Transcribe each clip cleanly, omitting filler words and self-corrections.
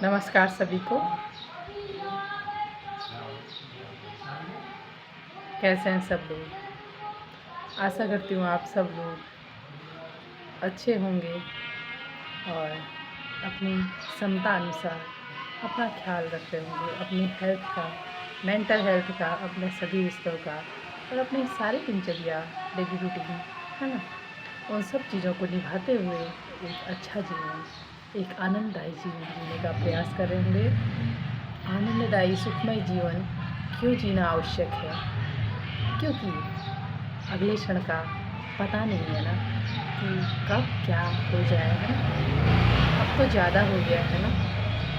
नमस्कार सभी को। कैसे हैं सब लोग। आशा करती हूँ आप सब लोग अच्छे होंगे और अपनी क्षमता अनुसार अपना ख्याल रखते होंगे, अपनी हेल्थ का, मेंटल हेल्थ का, अपने सभी रिश्तों का और अपनी सारी दिनचर्या, डेली रूटीन, है ना, उन सब चीज़ों को निभाते हुए एक अच्छा जीवन, एक आनंददायी जीवन जीने का प्रयास कर रहे होंगे। आनंददायी सुखमय जीवन क्यों जीना आवश्यक है? क्योंकि अगले क्षण का पता नहीं है ना कि कब क्या हो जाए, है ना। अब तो ज़्यादा हो गया है ना,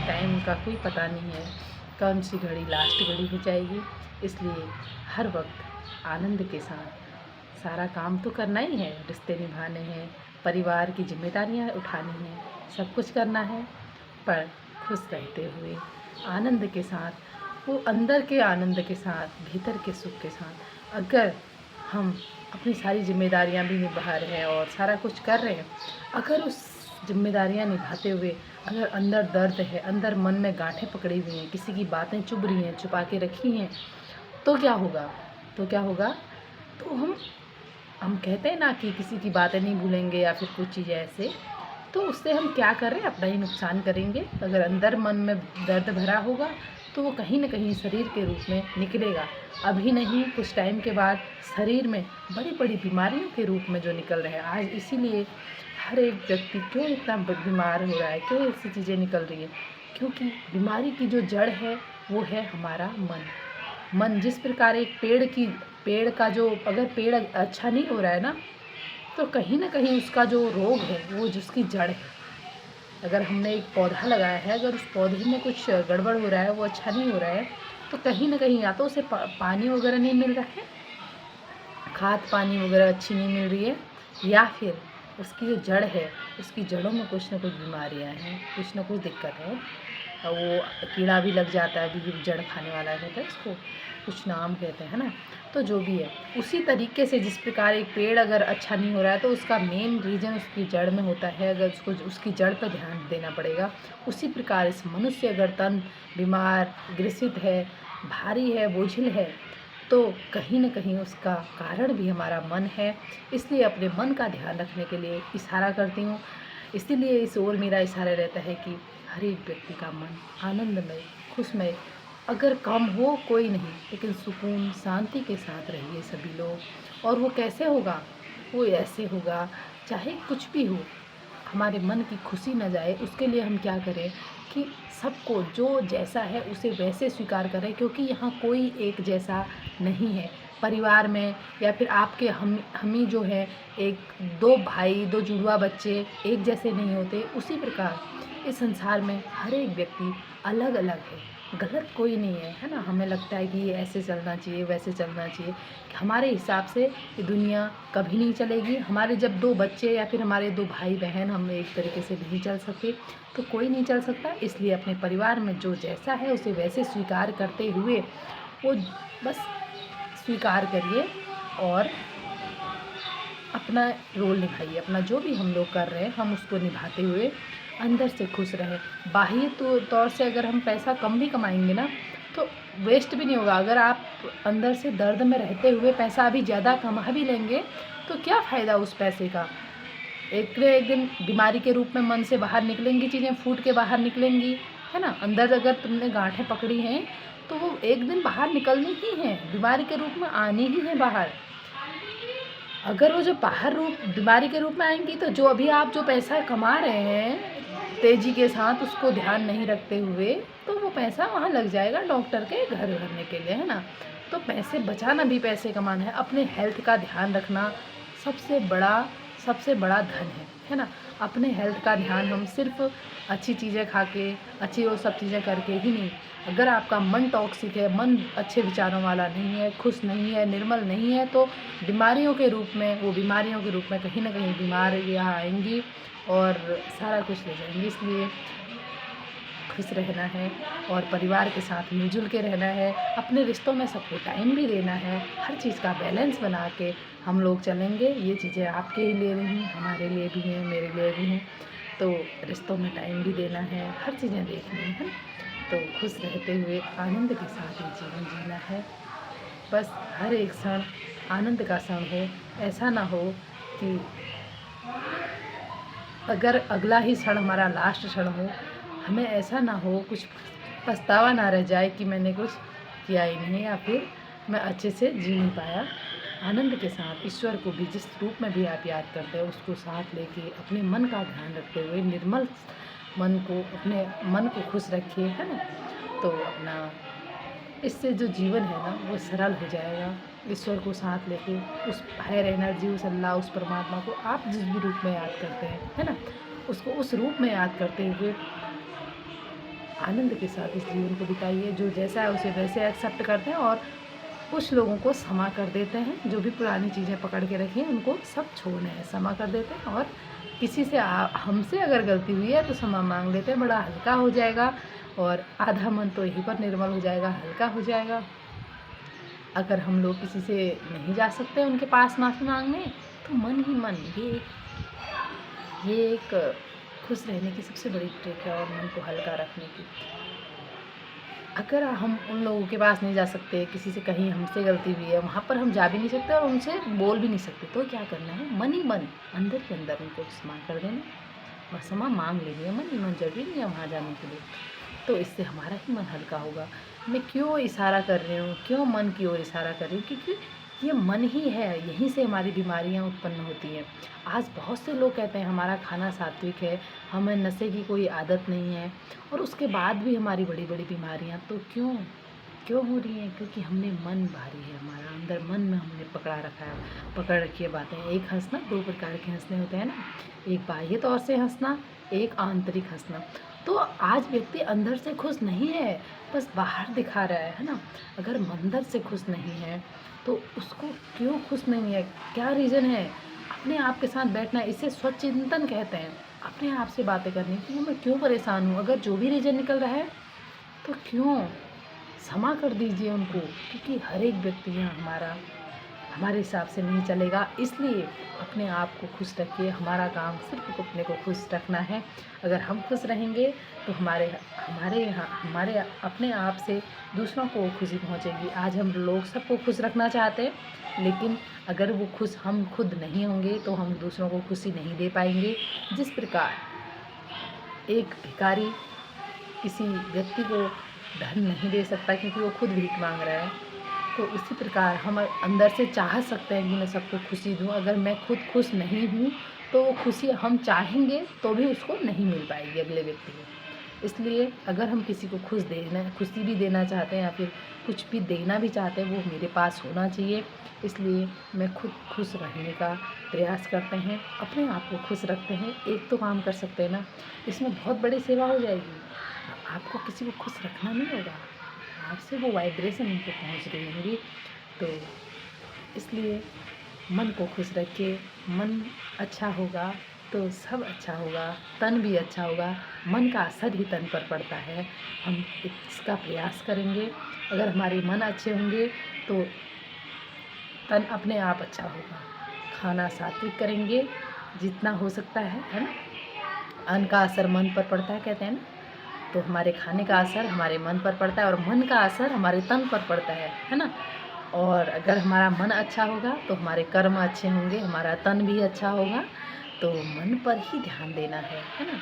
टाइम का कोई पता नहीं है कौन सी घड़ी लास्ट घड़ी हो जाएगी। इसलिए हर वक्त आनंद के साथ सारा काम तो करना ही है, रिश्ते निभाने हैं, परिवार की जिम्मेदारियां उठानी हैं, सब कुछ करना है, पर खुश रहते हुए आनंद के साथ, वो अंदर के आनंद के साथ, भीतर के सुख के साथ अगर हम अपनी सारी जिम्मेदारियां भी निभा रहे हैं और सारा कुछ कर रहे हैं, अगर उस जिम्मेदारियां निभाते हुए अगर अंदर दर्द है, अंदर मन में गांठें पकड़ी हुई हैं, किसी की बातें चुभ रही हैं, छुपा के रखी हैं, तो क्या होगा? तो हम कहते हैं ना कि किसी की बातें नहीं भूलेंगे या फिर कुछ चीज़ें ऐसे, तो उससे हम क्या कर रहे हैं, अपना ही नुकसान करेंगे। अगर अंदर मन में दर्द भरा होगा तो वो कहीं ना कहीं शरीर के रूप में निकलेगा। अभी नहीं, कुछ टाइम के बाद शरीर में बड़ी बड़ी बीमारियों के रूप में जो निकल रहे हैं आज। इसीलिए हर एक व्यक्ति क्यों इतना बीमार हो रहा है, क्यों ऐसी चीज़ें निकल रही है? क्योंकि बीमारी की जो जड़ है वो है हमारा मन। जिस प्रकार एक पेड़ का जो, अगर पेड़ अच्छा नहीं हो रहा है ना, तो कहीं ना कहीं उसका जो रोग है वो जिसकी जड़ है। अगर हमने एक पौधा लगाया है, अगर उस पौधे में कुछ गड़बड़ हो रहा है, वो अच्छा नहीं हो रहा है, तो कहीं ना कहीं या तो उसे पानी वगैरह नहीं मिल रहा है, खाद पानी वगैरह अच्छी नहीं मिल रही है, या फिर उसकी जो जड़ है, उसकी जड़ों में कुछ ना कुछ बीमारियां हैं, कुछ ना कुछ दिक्कत है। वो कीड़ा भी लग जाता है, अभी जड़ खाने वाला रहता है, इसको कुछ नाम कहते हैं ना। तो जो भी है, उसी तरीके से जिस प्रकार एक पेड़ अगर अच्छा नहीं हो रहा है तो उसका मेन रीज़न उसकी जड़ में होता है, अगर उसको उसकी जड़ पर ध्यान देना पड़ेगा। उसी प्रकार इस मनुष्य अगर तन बीमार, ग्रसित है, भारी है, बोझिल है, तो कहीं न कहीं उसका कारण भी हमारा मन है। इसलिए अपने मन का ध्यान रखने के लिए इशारा करती हूँ। इसीलिए इस ओर मेरा इशारा रहता है कि हर एक व्यक्ति का मन आनंदमय, खुशमय, अगर कम हो कोई नहीं, लेकिन सुकून, शांति के साथ रहिए सभी लोग। और वो कैसे होगा? वो ऐसे होगा, चाहे कुछ भी हो, हमारे मन की खुशी न जाए, उसके लिए हम क्या करें कि सबको जो जैसा है उसे वैसे स्वीकार करें, क्योंकि यहाँ कोई एक जैसा नहीं है। परिवार में या फिर आपके हम ही जो है, एक दो भाई, दो जुड़वा बच्चे एक जैसे नहीं होते, उसी प्रकार इस संसार में हर एक व्यक्ति अलग अलग है, गलत कोई नहीं है ना। हमें लगता है कि ये ऐसे चलना चाहिए, वैसे चलना चाहिए, हमारे हिसाब से ये दुनिया कभी नहीं चलेगी। हमारे जब दो बच्चे या फिर हमारे दो भाई बहन हम एक तरीके से नहीं चल सके, तो कोई नहीं चल सकता। इसलिए अपने परिवार में जो जैसा है उसे वैसे स्वीकार करते हुए वो बस स्वीकार करिए और अपना रोल निभाइए। अपना जो भी हम लोग कर रहे हैं, हम उसको निभाते हुए अंदर से खुश रहें। बाह्य तौर से अगर हम पैसा कम भी कमाएंगे ना, तो वेस्ट भी नहीं होगा। अगर आप अंदर से दर्द में रहते हुए पैसा अभी ज़्यादा कमा भी लेंगे, तो क्या फ़ायदा उस पैसे का? एक न एक दिन बीमारी के रूप में मन से बाहर निकलेंगी, चीज़ें फूट के बाहर निकलेंगी, है ना। अंदर अगर तुमने गांठें पकड़ी हैं तो वो एक दिन बाहर निकलनी ही है, बीमारी के रूप में आनी ही है बाहर। अगर वो जो बाहर रूप बीमारी के रूप में आएंगी, तो जो अभी आप जो पैसा कमा रहे हैं तेज़ी के साथ, उसको ध्यान नहीं रखते हुए, तो वो पैसा वहाँ लग जाएगा डॉक्टर के घर भरने के लिए, है ना। तो पैसे बचाना भी पैसे कमाना है। अपने हेल्थ का ध्यान रखना सबसे बड़ा धन है ना। अपने हेल्थ का ध्यान हम सिर्फ अच्छी चीज़ें खा के, अच्छी वो सब चीज़ें करके ही नहीं। अगर आपका मन टॉक्सिक है, मन अच्छे विचारों वाला नहीं है, खुश नहीं है, निर्मल नहीं है, तो बीमारियों के रूप में कहीं ना कहीं बीमारियाँ आएंगी और सारा कुछ ले जाएंगी। इसलिए खुश रहना है और परिवार के साथ मिलजुल के रहना है। अपने रिश्तों में सबको टाइम भी देना है। हर चीज़ का बैलेंस बना के हम लोग चलेंगे। ये चीज़ें आपके लिए नहीं, हमारे लिए भी हैं, मेरे लिए भी हैं। तो रिश्तों में टाइम भी देना है, हर चीज़ें देखनी है। तो खुश रहते हुए आनंद के साथ ही जीवन जीना है। बस हर एक क्षण आनंद का क्षण हो, ऐसा ना हो कि अगर अगला ही क्षण हमारा लास्ट क्षण हो, हमें ऐसा ना हो, कुछ पछतावा ना रह जाए कि मैंने कुछ किया ही नहीं या फिर मैं अच्छे से जी नहीं पाया। आनंद के साथ ईश्वर को भी जिस रूप में भी आप याद करते हो उसको साथ लेके अपने मन का ध्यान रखते हुए निर्मल मन को, अपने मन को खुश रखिए, है ना। तो अपना इससे जो जीवन है ना वो सरल हो जाएगा। ईश्वर को साथ लेके उस हायर एनर्जी, उस अल्लाह, उस परमात्मा को आप जिस भी रूप में याद करते हैं, है ना, उसको उस रूप में याद करते हुए आनंद के साथ इस जीवन को बिताइए। जो जैसा है उसे वैसे एक्सेप्ट करते हैं और कुछ लोगों को क्षमा कर देते हैं। जो भी पुरानी चीज़ें पकड़ के रखी हैं उनको सब छोड़ना है, क्षमा कर देते हैं। और किसी से हमसे अगर गलती हुई है तो क्षमा मांग लेते हैं, बड़ा हल्का हो जाएगा और आधा मन तो यहीं पर निर्मल हो जाएगा, हल्का हो जाएगा। अगर हम लोग किसी से नहीं जा सकते उनके पास माफ़ी मांगने, तो मन ही मन ये एक खुश रहने की सबसे बड़ी ट्रिक है और मन को हल्का रखने की। अगर हम उन लोगों के पास नहीं जा सकते, किसी से कहीं हमसे गलती हुई है, वहाँ पर हम जा भी नहीं सकते और उनसे बोल भी नहीं सकते, तो क्या करना है, मन ही मन अंदर के अंदर उनको क्षमा कर देना, बस क्षमा मांग लेनी है मन ही मन, जरूरी नहीं है वहाँ जाने के लिए। तो इससे हमारा ही मन हल्का होगा। मैं क्यों इशारा कर रही हूँ, क्यों मन की ओर इशारा कर रही हूँ, क्योंकि ये मन ही है, यहीं से हमारी बीमारियाँ उत्पन्न होती हैं। आज बहुत से लोग कहते हैं हमारा खाना सात्विक है, हमें नशे की कोई आदत नहीं है, और उसके बाद भी हमारी बड़ी बड़ी बीमारियाँ तो क्यों क्यों हो रही हैं? क्योंकि हमने मन भारी है, हमारा अंदर मन में हमने पकड़ा रखा है, पकड़ रखी है बातें। एक हंसना, दो प्रकार के हंसने होते हैं ना, एक बाह्य तौर से हंसना, एक आंतरिक हंसना। तो आज व्यक्ति अंदर से खुश नहीं है, बस बाहर दिखा रहा है ना। अगर अंदर से खुश नहीं है तो उसको क्यों खुश नहीं है, क्या रीज़न है? अपने आप के साथ बैठना, इसे स्वचिंतन कहते हैं। अपने आप से बातें करनी कि मैं क्यों परेशान हूँ, अगर जो भी रीज़न निकल रहा है तो क्यों, क्षमा कर दीजिए उनको, क्योंकि हर एक व्यक्ति यहाँ हमारे हिसाब से नहीं चलेगा। इसलिए अपने आप को खुश रखिए, हमारा काम सिर्फ अपने को खुश रखना है। अगर हम खुश रहेंगे तो हमारे अपने आप से दूसरों को खुशी पहुँचेगी। आज हम लोग सबको खुश रखना चाहते हैं, लेकिन अगर वो खुश हम खुद नहीं होंगे तो हम दूसरों को खुशी नहीं दे पाएंगे। जिस प्रकार एक भिखारी किसी व्यक्ति को धन नहीं दे सकता क्योंकि वो खुद भीख मांग रहा है, तो उसी प्रकार हम अंदर से चाह सकते हैं कि मैं सबको खुशी दूँ। अगर मैं खुद खुश नहीं हूँ तो वो खुशी हम चाहेंगे तो भी उसको नहीं मिल पाएगी अगले व्यक्ति को। इसलिए अगर हम किसी को खुशी भी देना चाहते हैं या फिर कुछ भी देना भी चाहते हैं, वो मेरे पास होना चाहिए। इसलिए मैं खुद खुश रहने का प्रयास करते हैं, अपने आप को खुश रखते हैं। एक तो काम कर सकते हैं ना, इसमें बहुत बड़ी सेवा हो जाएगी। आपको किसी को खुश रखना नहीं होगा, आपसे वो वाइब्रेशन उनको पहुंच रही होंगी। तो इसलिए मन को खुश रखिए, मन अच्छा होगा तो सब अच्छा होगा, तन भी अच्छा होगा। मन का असर ही तन पर पड़ता है, हम इसका प्रयास करेंगे। अगर हमारे मन अच्छे होंगे तो तन अपने आप अच्छा होगा। खाना सात्विक करेंगे जितना हो सकता है ना। अन्न का असर मन पर पड़ता है कहते हैं ना, तो हमारे खाने का असर हमारे मन पर पड़ता है और मन का असर हमारे तन पर पड़ता है ना। और अगर हमारा मन अच्छा होगा तो हमारे कर्म अच्छे होंगे, हमारा तन भी अच्छा होगा। तो मन पर ही ध्यान देना है ना।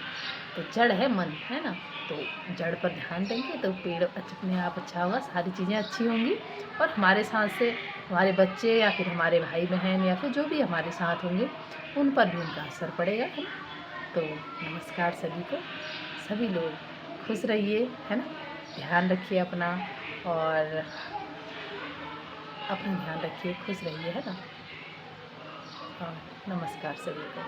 तो जड़ है मन, है ना, तो जड़ पर ध्यान देंगे तो पेड़ अपने आप अच्छा होगा, सारी चीज़ें अच्छी होंगी। और हमारे साथ से हमारे बच्चे या फिर हमारे भाई बहन या फिर जो भी हमारे साथ होंगे उन पर भी उनका असर पड़ेगा, है ना। तो नमस्कार सभी को, सभी लोग खुश रहिए, है ना, ध्यान रखिए अपना, और अपना ध्यान रखिए, खुश रहिए, है ना। और नमस्कार सभी को।